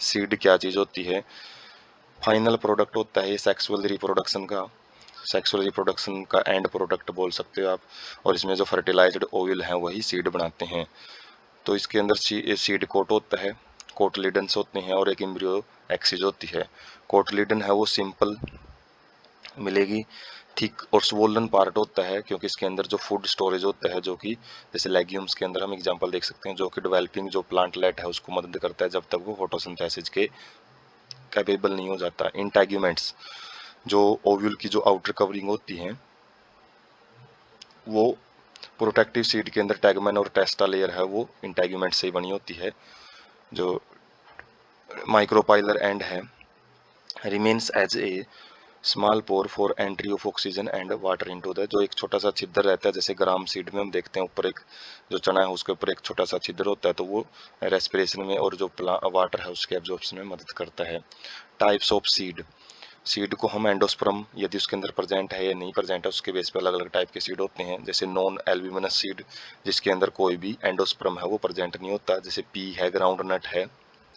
Seed क्या चीज़ होती है? फाइनल प्रोडक्ट होता है सेक्सुअल रिप्रोडक्शन का एंड प्रोडक्ट बोल सकते हो आप। और इसमें जो फर्टिलाइज्ड ओव्यूल हैं वही सीड बनाते हैं। तो इसके अंदर सीड कोट होता है, कोटलीडन्स होते हैं और एक एम्ब्रियो एक्सिस होती है। कोटलीडन है वो सिंपल मिलेगी, ठीक और स्वोलन पार्ट होता है क्योंकि इसके अंदर जो फूड स्टोरेज होता है, जो कि जैसे लेग्यूम्स के अंदर हम एग्जांपल देख सकते हैं, जो कि डेवलपिंग जो प्लांटलेट है उसको मदद करता है जब तक वो फोटोसिंथेसिस के कैपेबल नहीं हो जाता। इंटेग्यूमेंट्स, जो ओव्यूल की जो आउटर कवरिंग होती है वो प्रोटेक्टिव सीड के अंदर टैगमैन और टेस्टा लेयर है वो इंटेग्यूमेंट से ही बनी होती है। जो माइक्रोपाइलर एंड है remains as a small pore for entry of oxygen and water into the, जो एक छोटा सा छिद्र रहता है, जैसे ग्राम सीड में हम देखते हैं ऊपर एक जो चना है उसके ऊपर एक छोटा सा छिद्र होता है, तो वो रेस्पिरेशन में और जो वाटर है उसके एब्जॉर्प्शन में मदद करता है। टाइप्स ऑफ सीड, सीड को हम एंडोस्पर्म यदि उसके अंदर प्रेजेंट है या नहीं प्रेजेंट है उसके बेस पर अलग अलग टाइप के सीड होते हैं। जैसे नॉन एल्ब्यूमिनस सीड, जिसके अंदर कोई भी एंडोस्पर्म है वो प्रेजेंट नहीं होता, जैसे पी है, ग्राउंड नट है,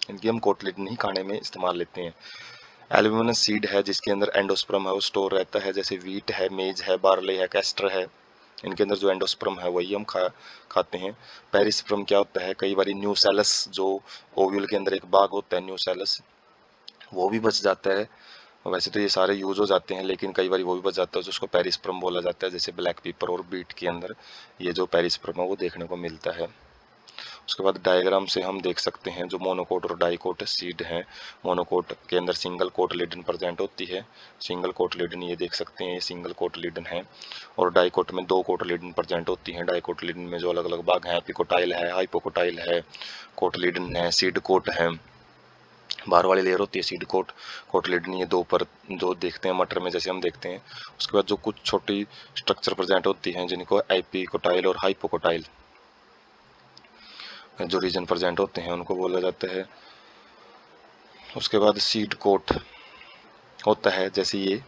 इनकी हम कोटलेट नहीं खाने में इस्तेमाल लेते हैं। एल्ब्यूमिनस सीड है जिसके अंदर एंडोस्पर्म है वो स्टोर रहता है, जैसे वीट है, मेज है, बार्ले है, कैस्टर है, इनके अंदर जो एंडोस्पर्म है वही हम खाते हैं। पेरिस्पर्म क्या होता है? कई बार न्यूसेलस, जो ओव्यूल के अंदर एक भाग होता है न्यूसेलस, वो भी बच जाता है। वैसे तो ये सारे यूज हो जाते हैं लेकिन कई बार वो भी बच जाता है, जिसको पेरिस्पर्म बोला जाता है, जैसे ब्लैक पेपर और बीट के अंदर ये जो पेरिस्पर्म है वो देखने को मिलता है। उसके बाद डायग्राम से हम देख सकते हैं जो मोनोकोट और डाइकोट सीड हैं। मोनोकोट के अंदर सिंगल कोटलीडन प्रेजेंट होती है, सिंगल कोटलीडन ये देख सकते हैं, ये सिंगल कोटलीडन है। और डाइकोट में दो कोटलीडन प्रेजेंट होती हैं। डाइकोटलीडन में जो अलग अलग भाग हैं, एपिकोटाइल है, हाइपोकोटाइल है, कोटलीडन है, सीड कोट है। बाहर वाली लेयर होती है सीड कोट, कोटलीडन ये दो पर जो देखते हैं मटर में जैसे हम देखते हैं। उसके बाद जो कुछ छोटी स्ट्रक्चर प्रेजेंट होती हैं जिनको एपिकोटाइल और हाइपोकोटाइल जो रीजन प्रेजेंट होते हैं उनको बोला जाता है। उसके बाद सीड कोट होता है, जैसे ये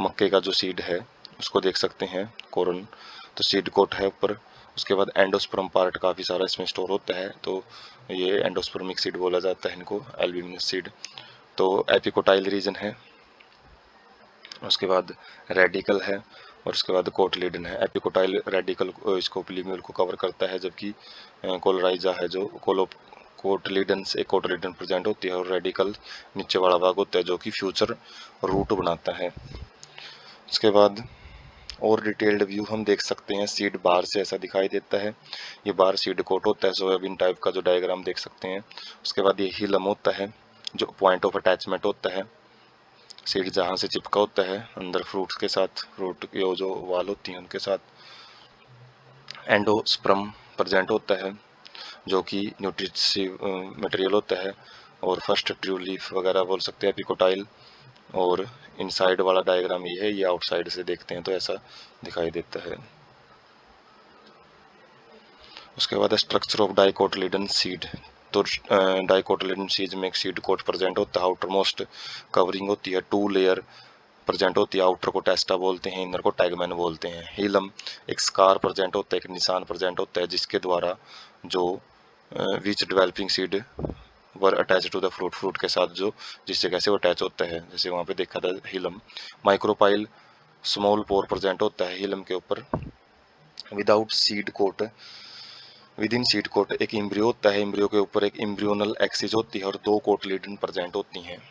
मक्के का जो सीड है उसको देख सकते हैं, कोरन, तो सीड कोट है ऊपर। उसके बाद एंडोस्पर्म पार्ट काफ़ी सारा इसमें स्टोर होता है, तो ये एंडोस्पर्मिक सीड बोला जाता है इनको, एल्ब्यूमिनस सीड। तो एपिकोटाइल रीजन है, उसके बाद रेडिकल है और उसके बाद कोटलीडन है। एपिकोटाइल रेडिकल इसको प्लीम्यूल को कवर करता है, जबकि कोलराइजा है जो कोटलीडन से कोटलीडन प्रेजेंट होती है, और रेडिकल नीचे वाला भाग होता है जो कि फ्यूचर रूट बनाता है। उसके बाद और डिटेल्ड व्यू हम देख सकते हैं, सीड बार से ऐसा दिखाई देता है, ये बार सीड कोट होता है, सोयाबीन टाइप का जो डायग्राम देख सकते हैं। उसके बाद ये हिलम होता है जो पॉइंट ऑफ अटैचमेंट होता है, सीड जहाँ से चिपका होता है अंदर फ्रूट्स के साथ, फ्रूट की जो वाल होती हैं उनके साथ। एंडोस्पर्म प्रेजेंट होता है जो कि न्यूट्रिटिव मटेरियल होता है, और फर्स्ट ट्रू लीफ वगैरह बोल सकते हैं एपिकोटाइल। और इनसाइड वाला डायग्राम ये है, ये आउटसाइड से देखते हैं तो ऐसा दिखाई देता है। उसके बाद स्ट्रक्चर ऑफ डाइकोटिलिडन सीड, तो डाइकोटिलिडन सीड में एक सीड कोट प्रेजेंट होता है, आउटर मोस्ट कवरिंग होती है, टू लेयर प्रेजेंट होती है, आउटर को टेस्टा बोलते हैं, इनर को टैगमैन बोलते हैं। हीलम एक स्कार प्रेजेंट होता है, एक निशान प्रेजेंट होता है जिसके द्वारा जो which developing seed were attach to the fruit, fruit के साथ जो जिससे कैसे वो अटैच होता है, जैसे वहाँ पे देखा था hilum. Micropyle small pore present होता है हीलम के ऊपर। Without seed coat, within seed coat एक इम्ब्रियो होता है, इम्ब्रियो के ऊपर एक इम्ब्रियोनल एक्सिस होती है और दो कोटलीडन प्रेजेंट होती हैं।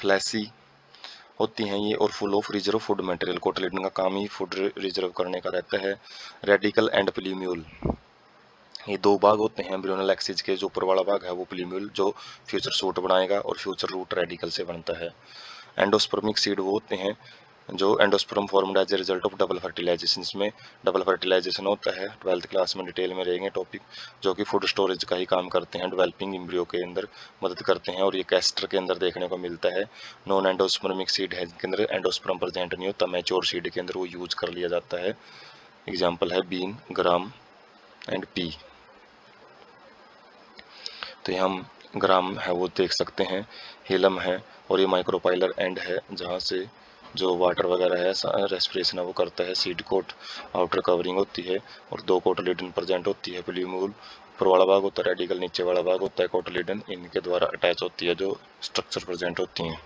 फ्लैसी होती हैं ये और full of reserve food material, cotyledon का काम ही फूड रिजर्व करने का रहता है। रेडिकल एंड प्लीम्यूल, ये दो भाग होते हैं एम्ब्रियोनल एक्सिस के, जो ऊपर वाला भाग है वो प्लीम्यूल जो फ्यूचर सूट बनाएगा और फ्यूचर रूट रेडिकल से बनता है। एंडोस्पर्मिक सीड वो होते हैं जो endosperm formed as a result of double fertilization, इसमें डबल फर्टिलाइजेशन होता है, 12th क्लास में डिटेल में रहेंगे टॉपिक, जो कि फूड स्टोरेज का ही काम करते हैं, डेवलपिंग एम्ब्रियो के अंदर मदद करते हैं, और ये कैस्टर के अंदर देखने को मिलता है। नॉन एंडोस्पर्मिक सीड है जिनके अंदर एंडोस्पर्म प्रेजेंट नहीं होता, मैच्योर सीड के अंदर वो यूज कर लिया जाता है। एग्जाम्पल है बीन, ग्राम एंड पी। तो ये हम ग्राम है वो देख सकते हैं, हीलम है, और ये माइक्रोपाइलर एंड है जहाँ से जो वाटर वगैरह है रेस्पिरेशन है वो करता है। सीड कोट आउटर कवरिंग होती है और दो कोटलीडन प्रेजेंट होती है, प्लीम्यूल ऊपर वाला भाग होता है, रेडिकल नीचे वाला भाग होता है कोटिलिडन, इनके द्वारा अटैच होती है जो स्ट्रक्चर प्रेजेंट होती हैं।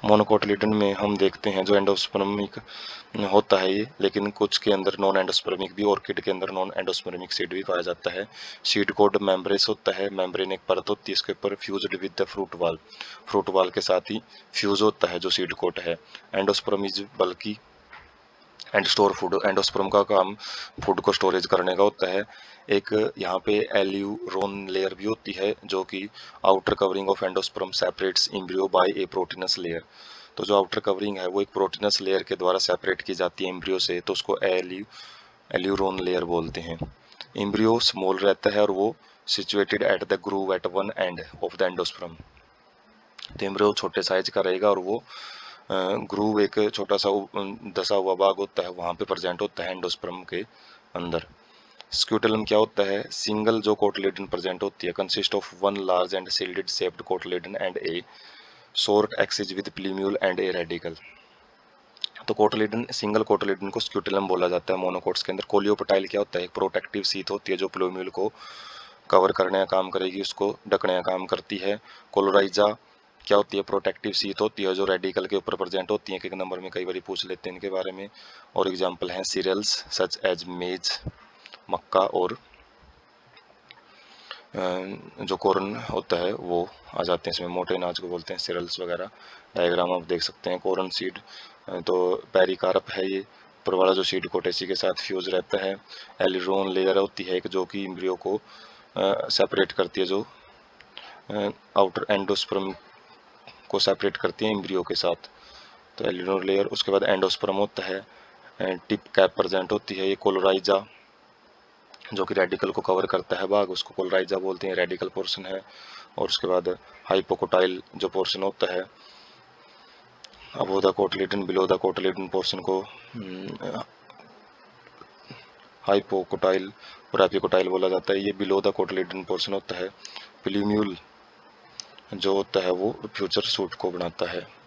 मोनोकोटिलिडन में हम देखते हैं जो एंडोस्पर्मिक होता है ये, लेकिन कुछ के अंदर नॉन एंडोस्पर्मिक भी, ऑर्किड के अंदर नॉन एंडोस्पर्मिक सीड भी पाया जाता है। सीड कोड मेम्ब्रेस होता है, मेम्ब्रेन एक परत होती है, इसके ऊपर फ्यूज्ड विद द फ्रूट वाल के साथ ही फ्यूज होता है जो सीड कोट है। एंडोस्पर्म इज बल्कि एंड स्टोर फूड, एंडोस्पर्म का काम फूड को स्टोरेज करने का होता है। एक यहाँ पे एल्यूरोन लेयर भी होती है जो कि outer covering of endosperm separates embryo bye A proteins layer. तो जो आउटर कवरिंग है वो एक प्रोटीनस लेयर के द्वारा सेपरेट की जाती है एम्ब्रियो से, तो उसको एल्यूरोन लेयर बोलते हैं। एम्ब्रियो स्मॉल रहता है और वो situated at the groove at one end of the endosperm. तो एम्ब्रियो छोटे साइज का रहेगा और वो ग्रूव एक छोटा सा दसा हुआ भाग होता है वहाँ पे प्रेजेंट होता है एंडोस्पर्म के अंदर। स्क्यूटेलम क्या होता है? सिंगल जो कोटिलेडन प्रेजेंट होती है, consist of one large and shielded shaped cotyledon and A short axis with plumule and a radical. तो कोटिलेडन, सिंगल कोटिलेडन को स्क्यूटेलम बोला जाता है मोनोकोट्स के अंदर। कोलियोपटाइल क्या होता है? एक प्रोटेक्टिव शीथ होती है जो प्लूम्यूल को कवर करने का काम करेगी, उसको ढकने का काम करती है। कोलोराइजा क्या होती है? प्रोटेक्टिव शीथ होती है जो रेडिकल के ऊपर प्रेजेंट होती है। एक नंबर में कई बार पूछ लेते हैं इनके बारे में। और एग्जांपल हैं सीरियल्स सच एज मेज, मक्का, और जो कॉर्न होता है वो आ जाते हैं इसमें, मोटे अनाज को बोलते हैं सीरियल्स वगैरह। डायग्राम आप देख सकते हैं। कॉर्न सीड तो पेरिकार्प है ये, ऊपर वाला जो सीड कोटेसी के साथ फ्यूज रहता है। एलिरोन लेयर होती है एक जो कि एम्ब्रियो को सेपरेट करती है, जो आउटर एंडोस्पर्म को सेपरेट करती है एम्ब्रियो के साथ। तो एलिनोर लेयर, उसके बाद एंडोस्पर्म होता है, टिप कैप प्रेजेंट होती है। ये कोलोराइजा जो कि रेडिकल को कवर करता है भाग, उसको कोलोराइजा बोलते हैं, रेडिकल पोर्शन है। और उसके बाद हाइपोकोटाइल जो पोर्शन होता है above the cotyledon below the cotyledon portion को हाइपोकोटाइल और एपिकोटाइल बोला जाता है। ये बिलो द कोटिलेडन पोर्शन होता है। प्लूम्यूल जो होता है वो फ्यूचर सूट को बनाता है।